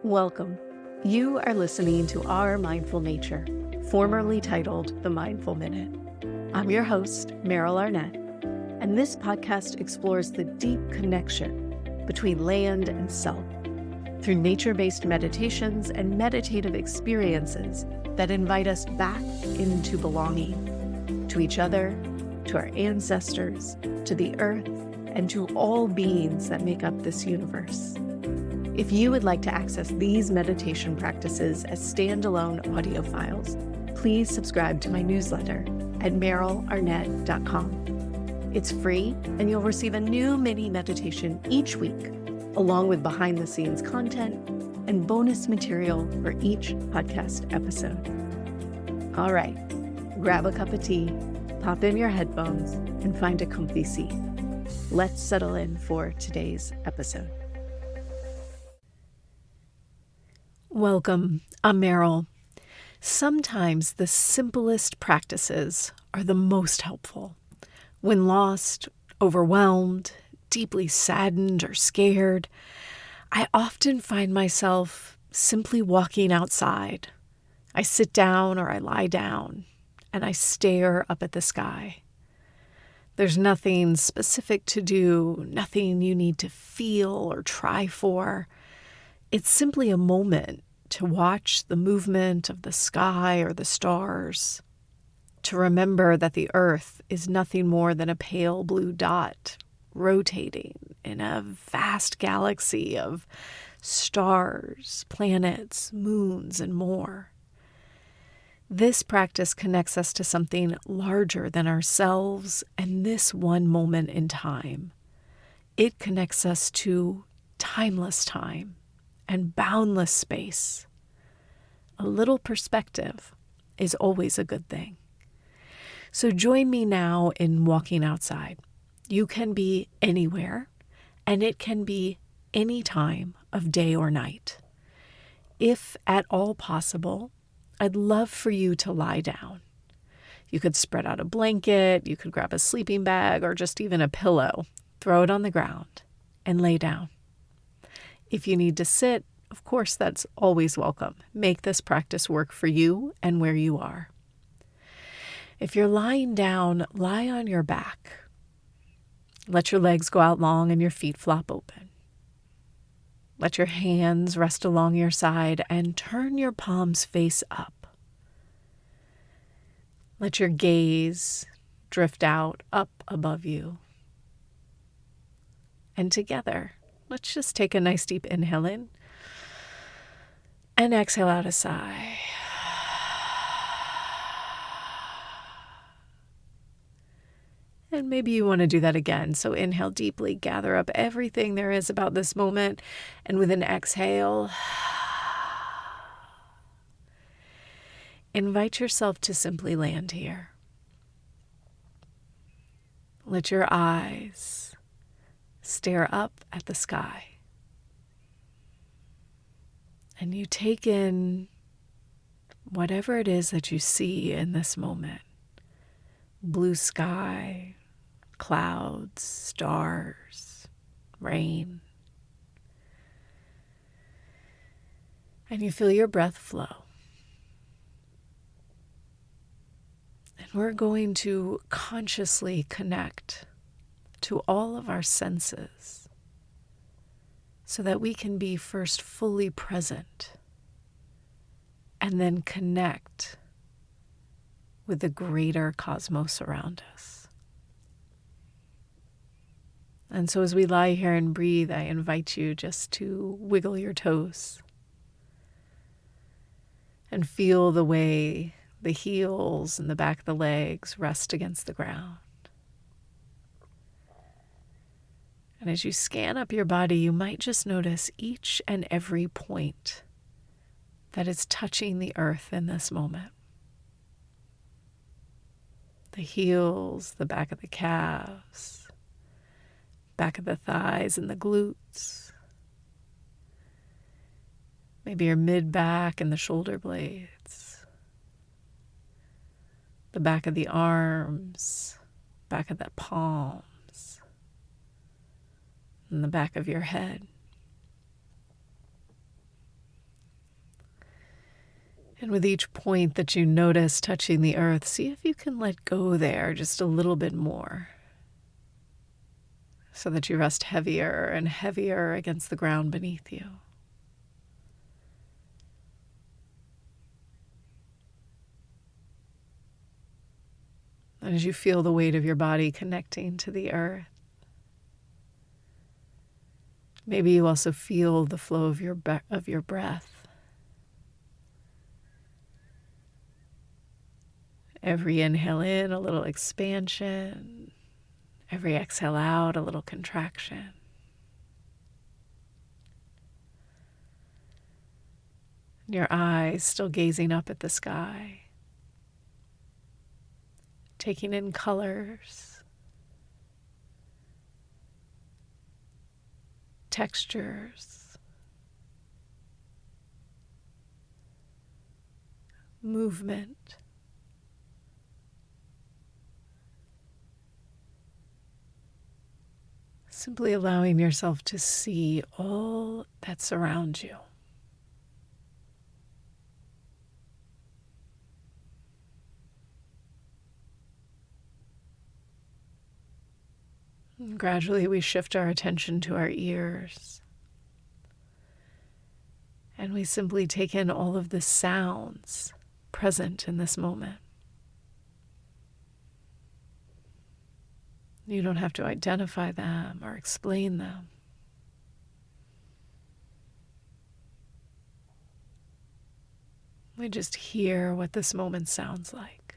Welcome. You are listening to Our Mindful Nature, formerly titled The Mindful Minute. I'm your host, Meryl Arnett, and this podcast explores the deep connection between land and self through nature-based meditations and meditative experiences that invite us back into belonging to each other, to our ancestors, to the earth, and to all beings that make up this universe. If you would like to access these meditation practices as standalone audio files, please subscribe to my newsletter at merylarnett.com. It's free, and you'll receive a new mini meditation each week, along with behind-the-scenes content and bonus material for each podcast episode. All right, grab a cup of tea, pop in your headphones, and find a comfy seat. Let's settle in for today's episode. Welcome, I'm Meryl. Sometimes the simplest practices are the most helpful. When lost, overwhelmed, deeply saddened, or scared, I often find myself simply walking outside. I sit down or I lie down, and I stare up at the sky. There's nothing specific to do, nothing you need to feel or try for. It's simply a moment to watch the movement of the sky or the stars, to remember that the earth is nothing more than a pale blue dot rotating in a vast galaxy of stars, planets, moons, and more. This practice connects us to something larger than ourselves and this one moment in time. It connects us to timeless time and boundless space. A little perspective is always a good thing. So join me now in walking outside. You can be anywhere, and it can be any time of day or night. If at all possible, I'd love for you to lie down. You could spread out a blanket, you could grab a sleeping bag, or just even a pillow, throw it on the ground, and lay down. If you need to sit, of course, that's always welcome. Make this practice work for you and where you are. If you're lying down, lie on your back. Let your legs go out long and your feet flop open. Let your hands rest along your side and turn your palms face up. Let your gaze drift out up above you. And together, let's just take a nice deep inhale in and exhale out a sigh. And maybe you want to do that again. So inhale deeply, gather up everything there is about this moment, and with an exhale, invite yourself to simply land here. Let your eyes stare up at the sky. And you take in whatever it is that you see in this moment. Blue sky, clouds, stars, rain. And you feel your breath flow. And we're going to consciously connect to all of our senses so that we can be first fully present and then connect with the greater cosmos around us. And so as we lie here and breathe, I invite you just to wiggle your toes and feel the way the heels and the back of the legs rest against the ground. And as you scan up your body, you might just notice each and every point that is touching the earth in this moment. The heels, the back of the calves, back of the thighs and the glutes. Maybe your mid-back and the shoulder blades. The back of the arms, back of the palms. In the back of your head. And with each point that you notice touching the earth, see if you can let go there just a little bit more, so that you rest heavier and heavier against the ground beneath you. And as you feel the weight of your body connecting to the earth, maybe you also feel the flow of your breath. Every inhale in, a little expansion. Every exhale out, a little contraction. Your eyes still gazing up at the sky, taking in colors, textures, movement. Simply allowing yourself to see all that surrounds you. And gradually we shift our attention to our ears. And we simply take in all of the sounds present in this moment. You don't have to identify them or explain them. We just hear what this moment sounds like.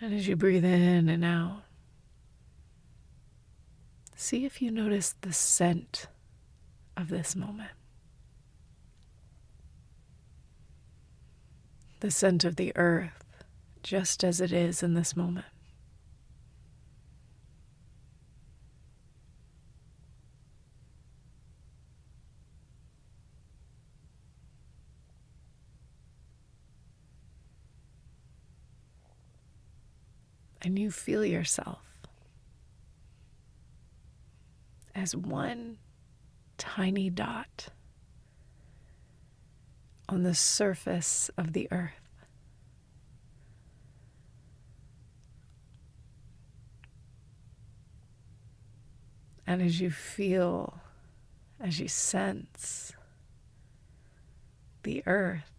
And as you breathe in and out, see if you notice the scent of this moment. The scent of the earth, just as it is in this moment. And you feel yourself as one tiny dot on the surface of the earth. And as you feel, as you sense the earth,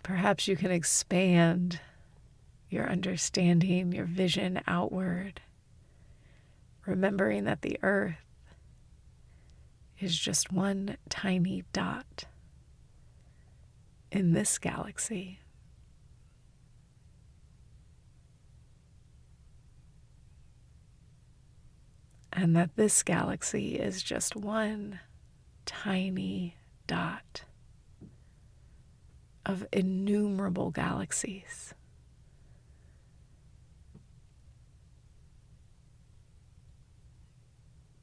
perhaps you can expand your understanding, your vision outward, remembering that the earth is just one tiny dot in this galaxy. And that this galaxy is just one tiny dot of innumerable galaxies.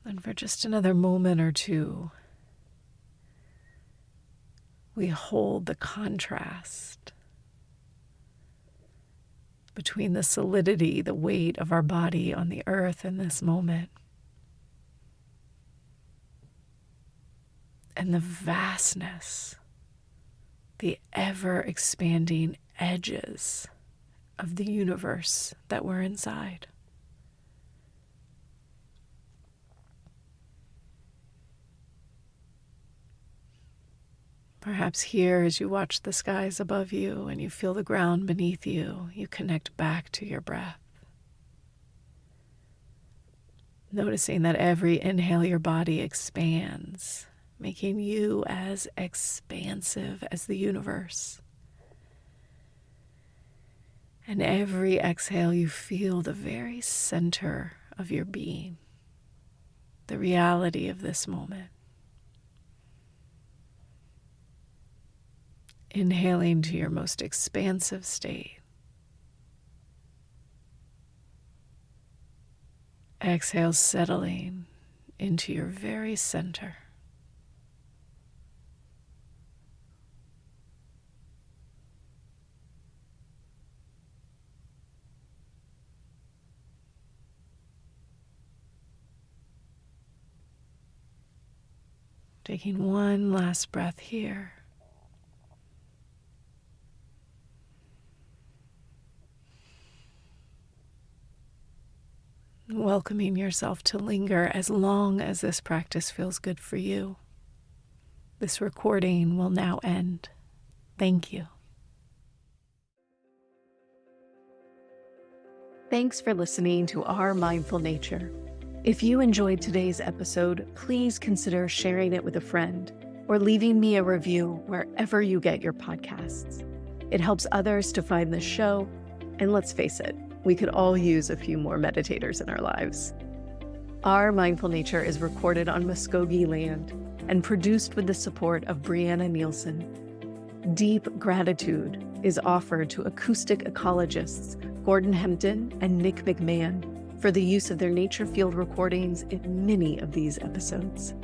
And for just another moment or two, we hold the contrast between the solidity, the weight of our body on the earth in this moment, and the vastness, the ever-expanding edges of the universe that we're inside. Perhaps here, as you watch the skies above you and you feel the ground beneath you, you connect back to your breath. Noticing that every inhale your body expands, making you as expansive as the universe. And every exhale you feel the very center of your being, the reality of this moment. Inhaling to your most expansive state. Exhale, settling into your very center. Taking one last breath here. Welcoming yourself to linger as long as this practice feels good for you. This recording will now end. Thank you. Thanks for listening to Our Mindful Nature. If you enjoyed today's episode, please consider sharing it with a friend or leaving me a review wherever you get your podcasts. It helps others to find the show, and let's face it, we could all use a few more meditators in our lives. Our Mindful Nature is recorded on Muskogee land and produced with the support of Brianna Nielsen. Deep gratitude is offered to acoustic ecologists Gordon Hempton and Nick McMahon for the use of their nature field recordings in many of these episodes.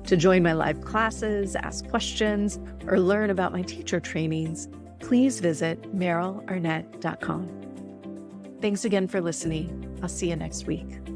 To join my live classes, ask questions, or learn about my teacher trainings, please visit merylarnett.com. Thanks again for listening. I'll see you next week.